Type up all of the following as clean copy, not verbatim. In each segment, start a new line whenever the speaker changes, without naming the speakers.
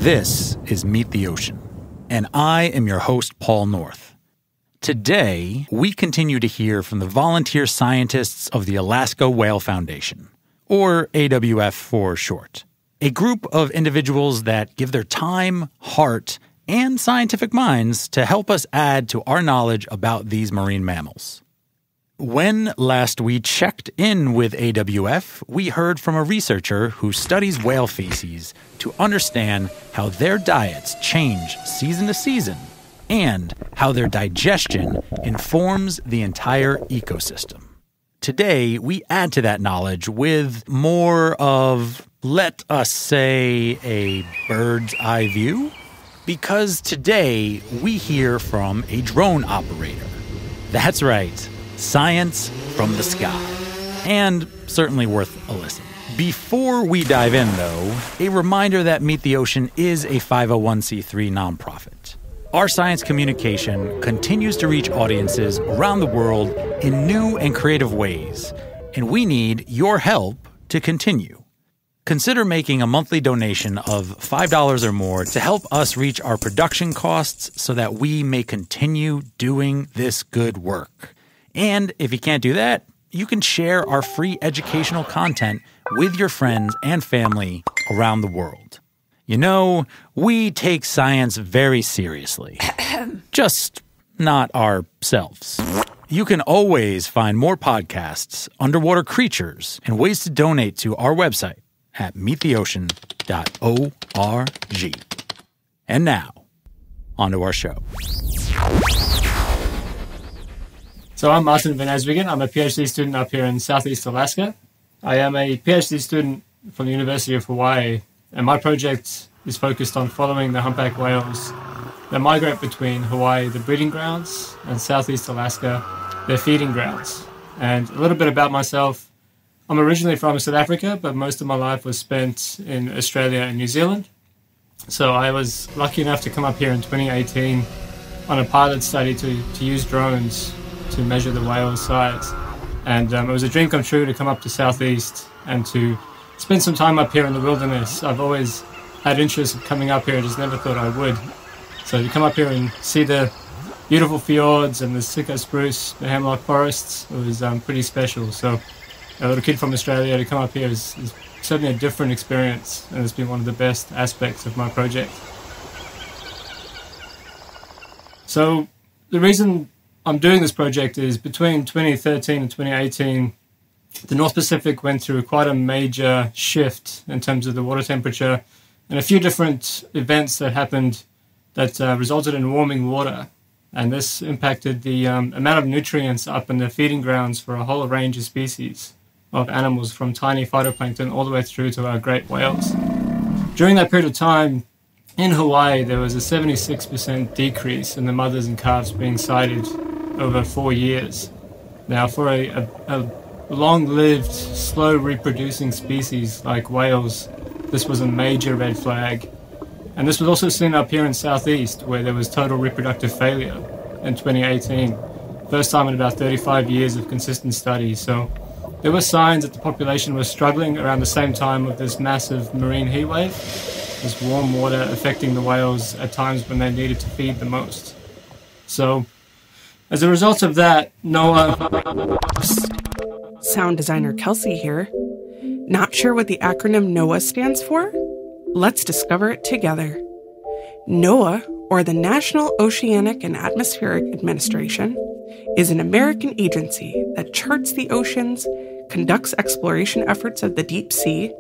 This is Meet the Ocean, and I am your host, Paul North. Today, we continue to hear from the volunteer scientists of the Alaska Whale Foundation, or AWF for short, a group of individuals that give their time, heart, and scientific minds to help us add to our knowledge about these marine mammals. When last we checked in with AWF, we heard from a researcher who studies whale feces to understand how their diets change season to season and how their digestion informs the entire ecosystem. Today, we add to that knowledge with more of, let us say, a bird's eye view, because today we hear from a drone operator. That's right. Science from the sky. And certainly worth a listen. Before we dive in, though, a reminder that Meet the Ocean is a 501c3 nonprofit. Our science communication continues to reach audiences around the world in new and creative ways, and we need your help to continue. Consider making a monthly donation of $5 or more to help us reach our production costs so that we may continue doing this good work. And if you can't do that, you can share our free educational content with your friends and family around the world. You know, we take science very seriously. Just not ourselves. You can always find more podcasts, underwater creatures, and ways to donate to our website at meettheocean.org. And now, on to our show.
So I'm Martin Van Aswegen. I'm a PhD student up here in Southeast Alaska. I am a PhD student from the University of Hawaii, and my project is focused on following the humpback whales that migrate between Hawaii, the breeding grounds, and Southeast Alaska, their feeding grounds. And a little bit about myself. I'm originally from South Africa, but most of my life was spent in Australia and New Zealand. So I was lucky enough to come up here in 2018 on a pilot study to use drones to measure the whale size. And it was a dream come true to come up to Southeast and to spend some time up here in the wilderness. I've always had interest in coming up here, just never thought I would. So to come up here and see the beautiful fjords and the Sitka spruce, the hemlock forests, it was pretty special. So a little kid from Australia to come up here is certainly a different experience, and it's been one of the best aspects of my project. So the reason I'm doing this project is between 2013 and 2018, the North Pacific went through quite a major shift in terms of the water temperature and a few different events that happened that resulted in warming water. And this impacted the amount of nutrients up in the feeding grounds for a whole range of species of animals, from tiny phytoplankton all the way through to our great whales. During that period of time, in Hawaii, there was a 76% decrease in the mothers and calves being sighted over 4 years. Now, for a long-lived, slow-reproducing species like whales, this was a major red flag. And this was also seen up here in Southeast, where there was total reproductive failure in 2018. First time in about 35 years of consistent studies. So there were signs that the population was struggling around the same time of this massive marine heat wave, this warm water affecting the whales at times when they needed to feed the most. So as a result of that, NOAA...
Sound designer Kelsey here. Not sure what the acronym NOAA stands for? Let's discover it together. NOAA, or the National Oceanic and Atmospheric Administration, is an American agency that charts the oceans, conducts exploration efforts of the deep sea,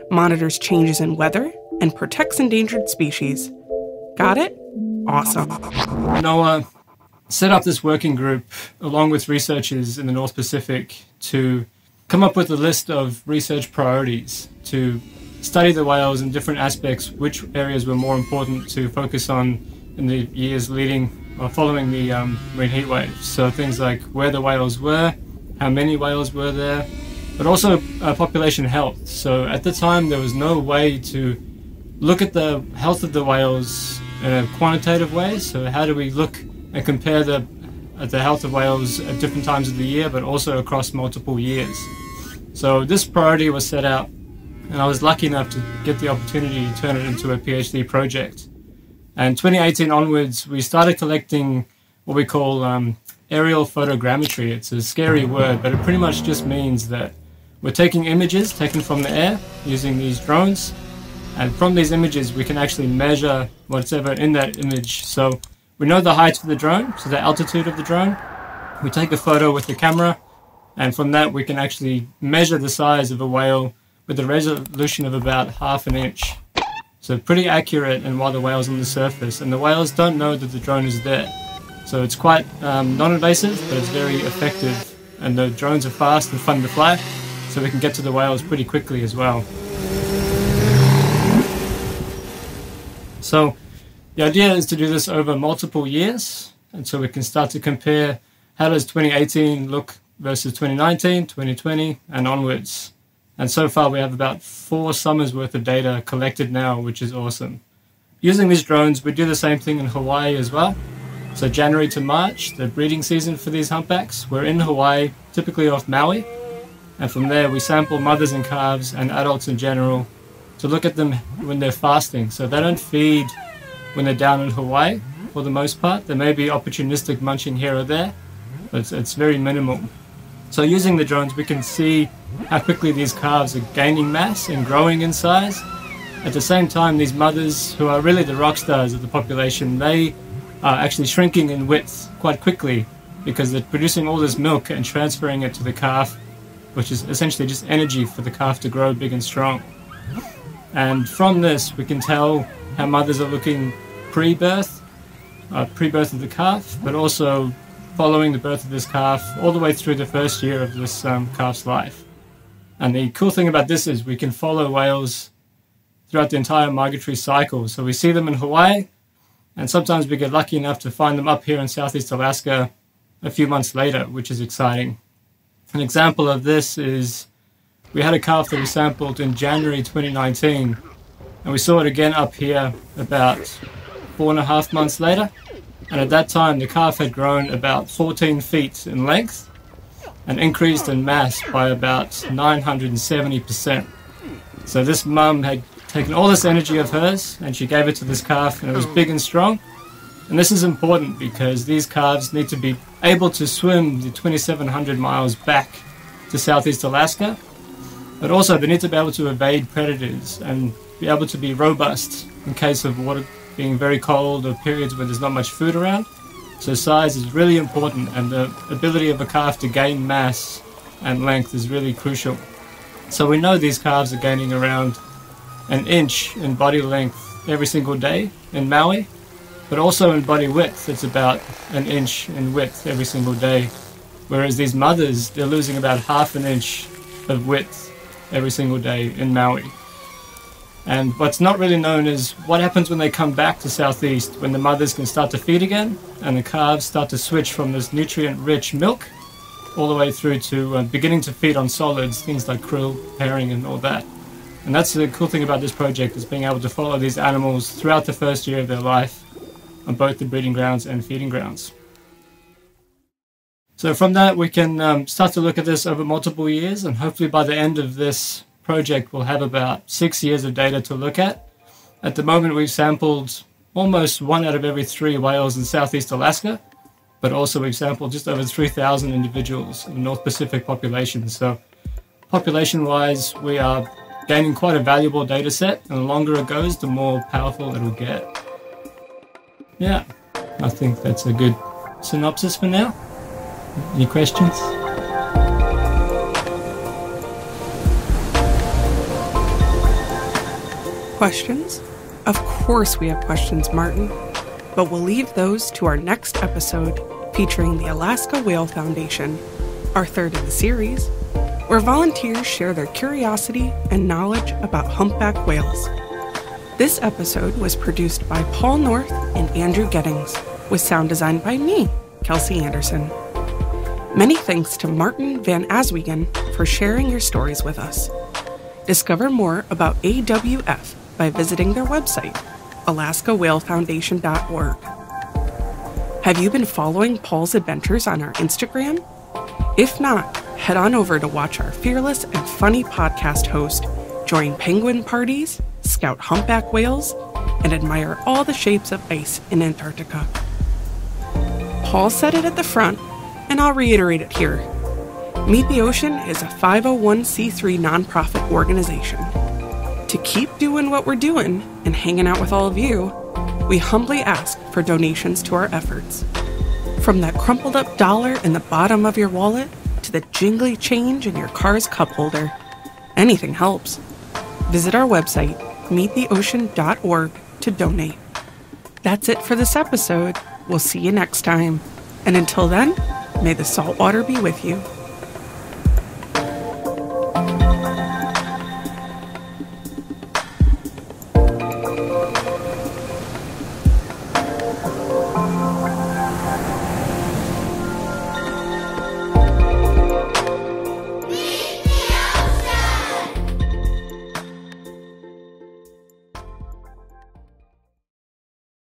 monitors changes in weather, and protects endangered species. Got it? Awesome.
NOAA set up this working group along with researchers in the North Pacific to come up with a list of research priorities to study the whales in different aspects, which areas were more important to focus on in the years leading or following the marine heat wave. So things like where the whales were, how many whales were there, but also population health. So at the time, there was no way to look at the health of the whales in a quantitative way. So how do we look and compare the health of whales at different times of the year, but also across multiple years? So this priority was set out and I was lucky enough to get the opportunity to turn it into a PhD project. And 2018 onwards, we started collecting what we call aerial photogrammetry. It's a scary word, but it pretty much just means that we're taking images taken from the air using these drones, and from these images we can actually measure whatever in that image. So we know the height of the drone, so the altitude of the drone. We take a photo with the camera, and from that we can actually measure the size of a whale with a resolution of about 1/2 inch. So pretty accurate, and while the whale's on the surface, and the whales don't know that the drone is there. So it's quite non-invasive, but it's very effective, and the drones are fast and fun to fly, so we can get to the whales pretty quickly as well. So the idea is to do this over multiple years, and so we can start to compare how does 2018 look versus 2019, 2020, and onwards. And so far we have about 4 summers worth of data collected now, which is awesome. Using these drones, we do the same thing in Hawaii as well. So January to March, the breeding season for these humpbacks, we're in Hawaii, typically off Maui. And from there, we sample mothers and calves and adults in general to look at them when they're fasting. So they don't feed when they're down in Hawaii for the most part. There may be opportunistic munching here or there, but it's very minimal. So using the drones, we can see how quickly these calves are gaining mass and growing in size. At the same time, these mothers, who are really the rock stars of the population, they are actually shrinking in width quite quickly because they're producing all this milk and transferring it to the calf, which is essentially just energy for the calf to grow big and strong. And from this, we can tell how mothers are looking pre-birth of the calf, but also following the birth of this calf all the way through the first year of this calf's life. And the cool thing about this is we can follow whales throughout the entire migratory cycle. So we see them in Hawaii, and sometimes we get lucky enough to find them up here in Southeast Alaska a few months later, which is exciting. An example of this is we had a calf that we sampled in January 2019, and we saw it again up here about 4.5 months later. And at that time, the calf had grown about 14 feet in length and increased in mass by about 970%. So this mum had taken all this energy of hers and she gave it to this calf, and it was big and strong. And this is important because these calves need to be able to swim the 2,700 miles back to Southeast Alaska, but also they need to be able to evade predators and be able to be robust in case of water being very cold or periods where there's not much food around. So size is really important, and the ability of a calf to gain mass and length is really crucial. So we know these calves are gaining around 1 inch in body length every single day in Maui, but also in body width it's about 1 inch in width every single day, whereas these mothers, they're losing about 1/2 inch of width every single day in Maui. And what's not really known is what happens when they come back to Southeast, when the mothers can start to feed again and the calves start to switch from this nutrient-rich milk all the way through to beginning to feed on solids, things like krill, herring, and all that. And that's the cool thing about this project, is being able to follow these animals throughout the first year of their life on both the breeding grounds and feeding grounds. So from that, we can start to look at this over multiple years, and hopefully by the end of this project, we'll have about 6 years of data to look at. At the moment, we've sampled almost 1 out of every 3 whales in Southeast Alaska, but also we've sampled just over 3,000 individuals in the North Pacific population. So population-wise, we are gaining quite a valuable data set, and the longer it goes, the more powerful it'll get. Yeah, I think that's a good synopsis for now. Any questions?
Questions? Of course we have questions, Martin, but we'll leave those to our next episode featuring the Alaska Whale Foundation, our 3rd in the series, where volunteers share their curiosity and knowledge about humpback whales. This episode was produced by Paul North and Andrew Gettings, with sound design by me, Kelsey Anderson. Many thanks to Martin Van Aswegen for sharing your stories with us. Discover more about AWF by visiting their website, alaskawhalefoundation.org. Have you been following Paul's adventures on our Instagram? If not, head on over to watch our fearless and funny podcast host, join penguin parties, scout humpback whales, and admire all the shapes of ice in Antarctica. Paul said it at the front, and I'll reiterate it here. Meet the Ocean is a 501c3 nonprofit organization. To keep doing what we're doing and hanging out with all of you, we humbly ask for donations to our efforts. From that crumpled up dollar in the bottom of your wallet to the jingly change in your car's cup holder, anything helps. Visit our website, meettheocean.org, to donate. That's it for this episode. We'll see you next time. And until then, may the salt water be with you.